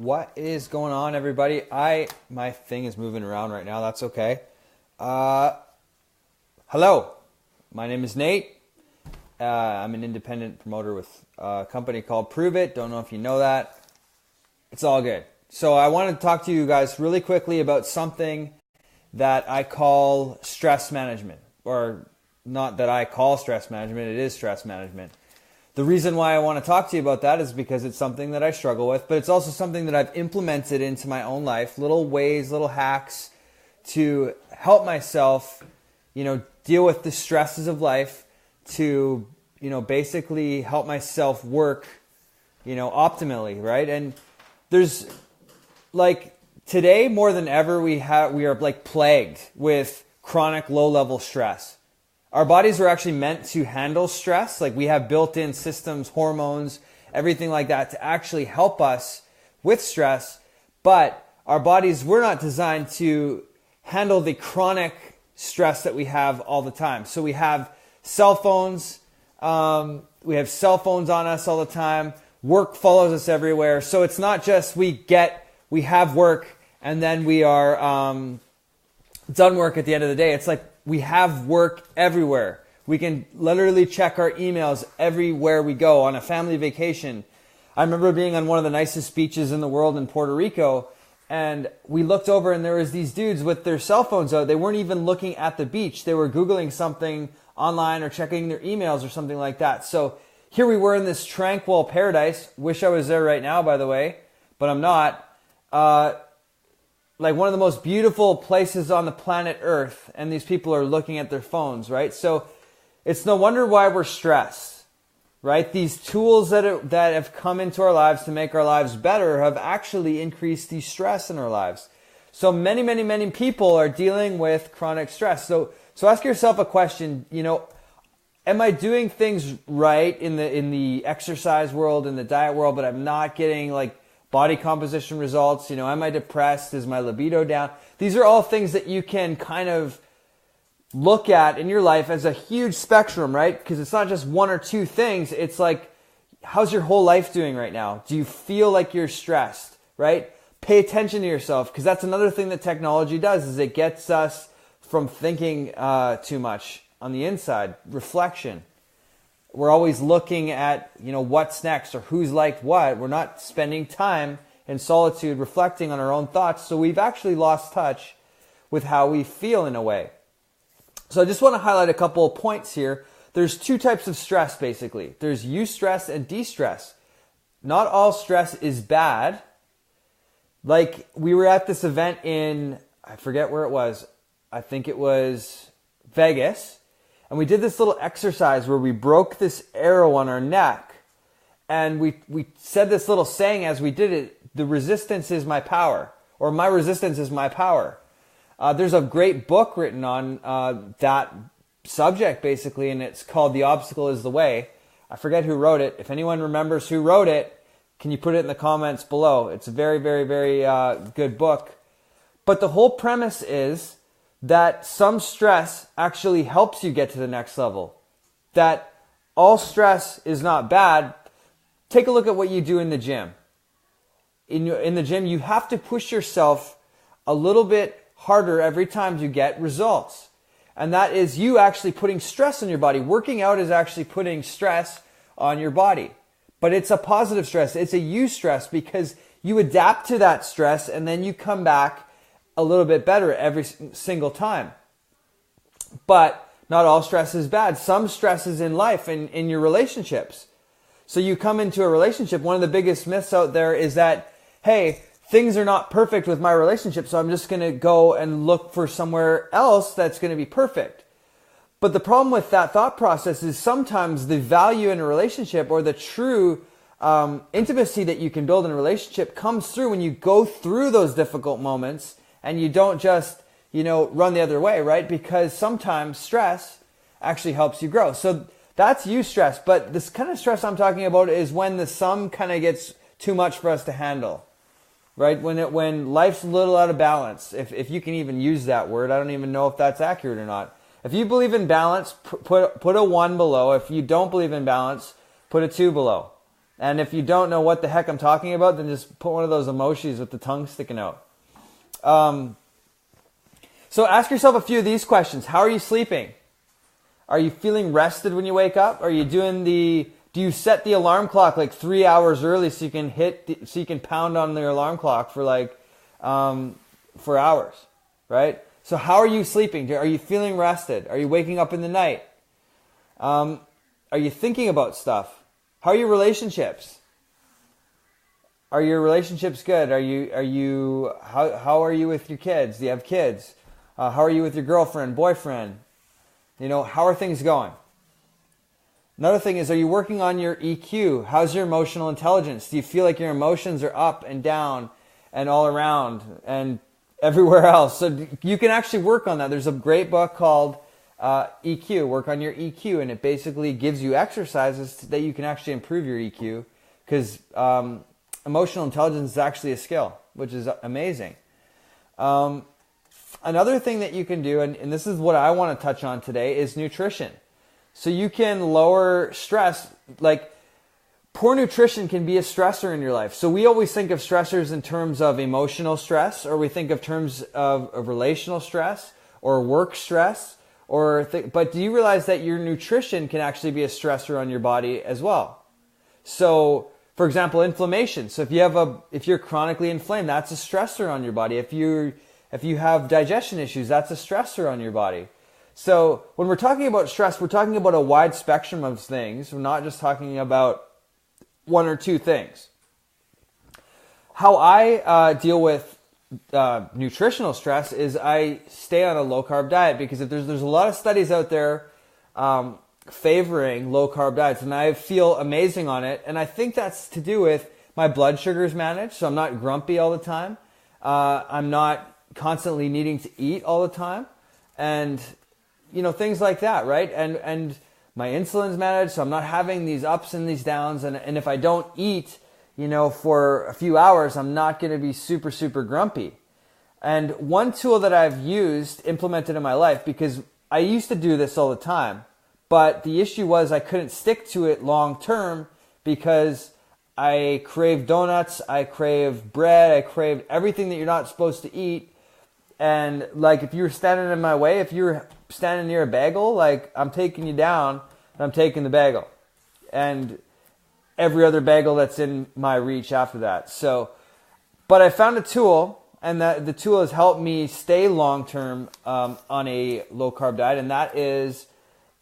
What is going on, everybody? My thing is moving around right now. That's okay. Hello, my name is Nate. I'm an independent promoter with a company called Prove It. Don't know if you know that. It's all good. So I wanted to talk to you guys really quickly about something that I call stress management, or not that I call stress management. It is stress management. The reason why I want to talk to you about that is because it's something that I struggle with, but it's also something that I've implemented into my own life, little ways, little hacks to help myself, deal with the stresses of life, to, basically help myself work, optimally, right? And there's today more than ever, we are plagued with chronic low-level stress. Our bodies are actually meant to handle stress. We have built-in systems, hormones, everything like that to actually help us with stress. But our bodies were not designed to handle the chronic stress that we have all the time. So we have cell phones. We have cell phones on us all the time. Work follows us everywhere. So it's not just we have work and then we are done work at the end of the day. It's like we have work everywhere. We can literally check our emails everywhere we go on a family vacation. I remember being on one of the nicest beaches in the world in Puerto Rico, and we looked over and there was these dudes with their cell phones out. They weren't even looking at the beach. They were Googling something online or checking their emails or something like that. So here we were in this tranquil paradise. Wish I was there right now, by the way, but I'm not. One of the most beautiful places on the planet Earth, and these people are looking at their phones, right? So it's no wonder why we're stressed, right? These tools that have come into our lives to make our lives better have actually increased the stress in our lives. So many, many, many people are dealing with chronic stress. So ask yourself a question, am I doing things right in the exercise world, in the diet world, but I'm not getting body composition results? Am I depressed? Is my libido down? These are all things that you can kind of look at in your life as a huge spectrum, right? Because it's not just one or two things. It's how's your whole life doing right now? Do you feel like you're stressed, right? Pay attention to yourself, because that's another thing that technology does, is it gets us from thinking too much on the inside. Reflection. We're always looking at, what's next or who's liked what. We're not spending time in solitude reflecting on our own thoughts. So we've actually lost touch with how we feel in a way. So I just want to highlight a couple of points here. There's two types of stress, basically. There's eustress and de-stress. Not all stress is bad. We were at this event in, I forget where it was. I think it was Vegas. And we did this little exercise where we broke this arrow on our neck. And we said this little saying as we did it: the resistance is my power, or my resistance is my power. There's a great book written on that subject, basically, and it's called The Obstacle is the Way. I forget who wrote it. If anyone remembers who wrote it, can you put it in the comments below? It's a very, very, very good book. But the whole premise is that some stress actually helps you get to the next level. That all stress is not bad. Take a look at what you do in the gym. In the gym, you have to push yourself a little bit harder every time you get results. And that is you actually putting stress on your body. Working out is actually putting stress on your body. But it's a positive stress. It's a eustress, because you adapt to that stress and then you come back a little bit better every single time. But not all stress is bad. Some stress is in life and in your relationships. So you come into a relationship, one of the biggest myths out there is that, hey, things are not perfect with my relationship, so I'm just going to go and look for somewhere else that's going to be perfect. But the problem with that thought process is sometimes the value in a relationship, or the true intimacy that you can build in a relationship, comes through when you go through those difficult moments. And you don't just, run the other way, right? Because sometimes stress actually helps you grow. So that's eustress. But this kind of stress I'm talking about is when the sum kind of gets too much for us to handle, right? When life's a little out of balance, if you can even use that word. I don't even know if that's accurate or not. If you believe in balance, put a 1 below. If you don't believe in balance, put a 2 below. And if you don't know what the heck I'm talking about, then just put one of those emojis with the tongue sticking out. So ask yourself a few of these questions. How are you sleeping? Are you feeling rested when you wake up? Do you set the alarm clock like 3 hours early so you can pound on the alarm clock for for hours, right? So how are you sleeping? Are you feeling rested? Are you waking up in the night? Are you thinking about stuff? How are your relationships? Are your relationships good? How are you with your kids? Do you have kids? How are you with your girlfriend, boyfriend? How are things going? Another thing is, are you working on your EQ? How's your emotional intelligence? Do you feel like your emotions are up and down and all around and everywhere else? So you can actually work on that. There's a great book called EQ, Work on Your EQ, and it basically gives you exercises that you can actually improve your EQ, because emotional intelligence is actually a skill, which is amazing. Another thing that you can do, and this is what I want to touch on today, is nutrition. So you can lower stress. Like, poor nutrition can be a stressor in your life. So we always think of stressors in terms of emotional stress, or we think of terms of relational stress or work stress. But do you realize that your nutrition can actually be a stressor on your body as well? So, for example, inflammation. So if you're chronically inflamed, that's a stressor on your body. If you have digestion issues, that's a stressor on your body. So when we're talking about stress, we're talking about a wide spectrum of things. We're not just talking about one or two things. How I deal with nutritional stress is I stay on a low-carb diet, because if there's a lot of studies out there favoring low-carb diets, and I feel amazing on it. And I think that's to do with my blood sugars managed, so I'm not grumpy all the time. I'm not constantly needing to eat all the time, and things like that, right? And my insulin's managed, so I'm not having these ups and these downs. And if I don't eat, for a few hours, I'm not going to be super, super grumpy. And one tool that I've implemented in my life, because I used to do this all the time, but the issue was I couldn't stick to it long term, because I crave donuts, I crave bread, I crave everything that you're not supposed to eat. And like, if you were standing in my way, if you were standing near a bagel, like, I'm taking you down and I'm taking the bagel and every other bagel that's in my reach after that. So, but I found a tool, and the tool has helped me stay long-term on a low-carb diet, and that is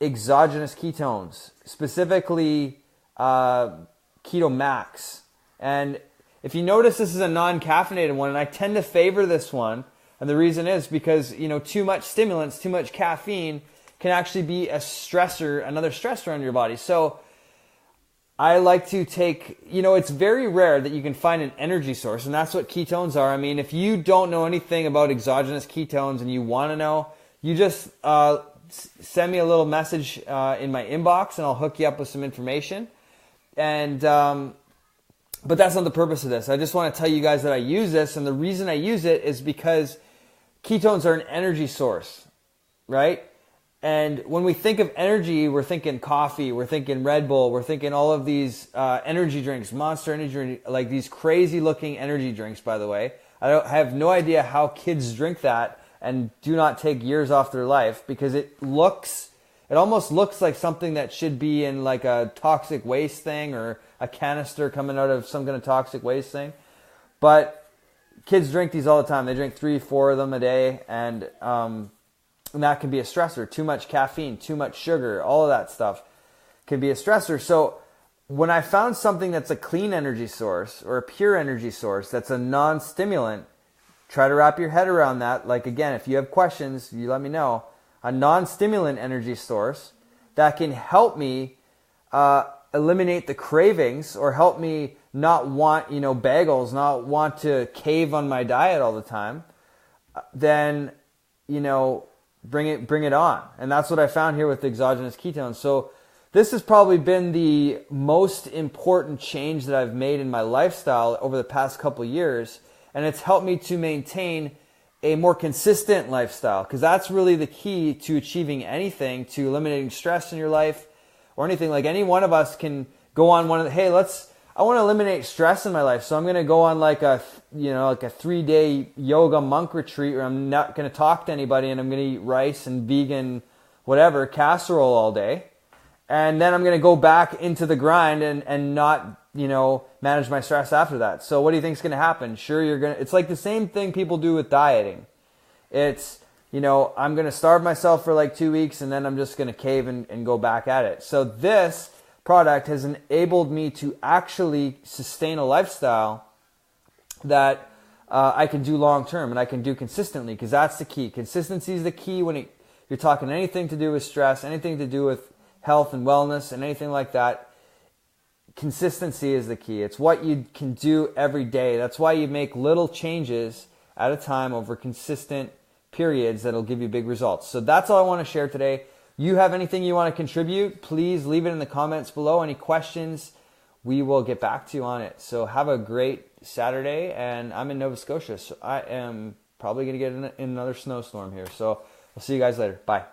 exogenous ketones, specifically Keto Max. And if you notice, this is a non-caffeinated one, and I tend to favor this one. And the reason is because, too much stimulants, too much caffeine can actually be another stressor on your body. So I like to take, it's very rare that you can find an energy source, and that's what ketones are. I mean, if you don't know anything about exogenous ketones and you want to know, you just send me a little message in my inbox, and I'll hook you up with some information. And but that's not the purpose of this. I just want to tell you guys that I use this, and the reason I use it is because ketones are an energy source, right? And when we think of energy, we're thinking coffee, we're thinking Red Bull, we're thinking all of these energy drinks, Monster energy drink, like these crazy looking energy drinks, by the way. I have no idea how kids drink that and do not take years off their life, because it almost looks like something that should be in like a toxic waste thing, or a canister coming out of some kind of toxic waste thing. But kids drink these all the time. They drink 3-4 of them a day, and that can be a stressor. Too much caffeine, too much sugar, all of that stuff can be a stressor. So when I found something that's a clean energy source, or a pure energy source, that's a non-stimulant, try to wrap your head around that. Like, again, if you have questions, you let me know. A non-stimulant energy source that can help me eliminate the cravings, or help me not want, bagels, not want to cave on my diet all the time, then, bring it on. And that's what I found here with exogenous ketones. So this has probably been the most important change that I've made in my lifestyle over the past couple of years. And it's helped me to maintain a more consistent lifestyle, because that's really the key to achieving anything, to eliminating stress in your life or anything. Like, any one of us can go on hey, I want to eliminate stress in my life. So I'm going to go on like a 3-day yoga monk retreat where I'm not going to talk to anybody and I'm going to eat rice and vegan, whatever, casserole all day. And then I'm going to go back into the grind and not, manage my stress after that. So what do you think is going to happen? Sure, it's like the same thing people do with dieting. It's, I'm going to starve myself for like 2 weeks and then I'm just going to cave and go back at it. So this product has enabled me to actually sustain a lifestyle that I can do long term and I can do consistently, because that's the key. Consistency is the key when you're talking anything to do with stress, anything to do with health and wellness and anything like that. Consistency is the key. It's what you can do every day. That's why you make little changes at a time over consistent periods that'll give you big results. So that's all I want to share today. You have anything you want to contribute, please leave it in the comments below. Any questions, we will get back to you on it. So have a great Saturday, and I'm in Nova Scotia, so I am probably going to get in another snowstorm here. So we'll see you guys later. Bye.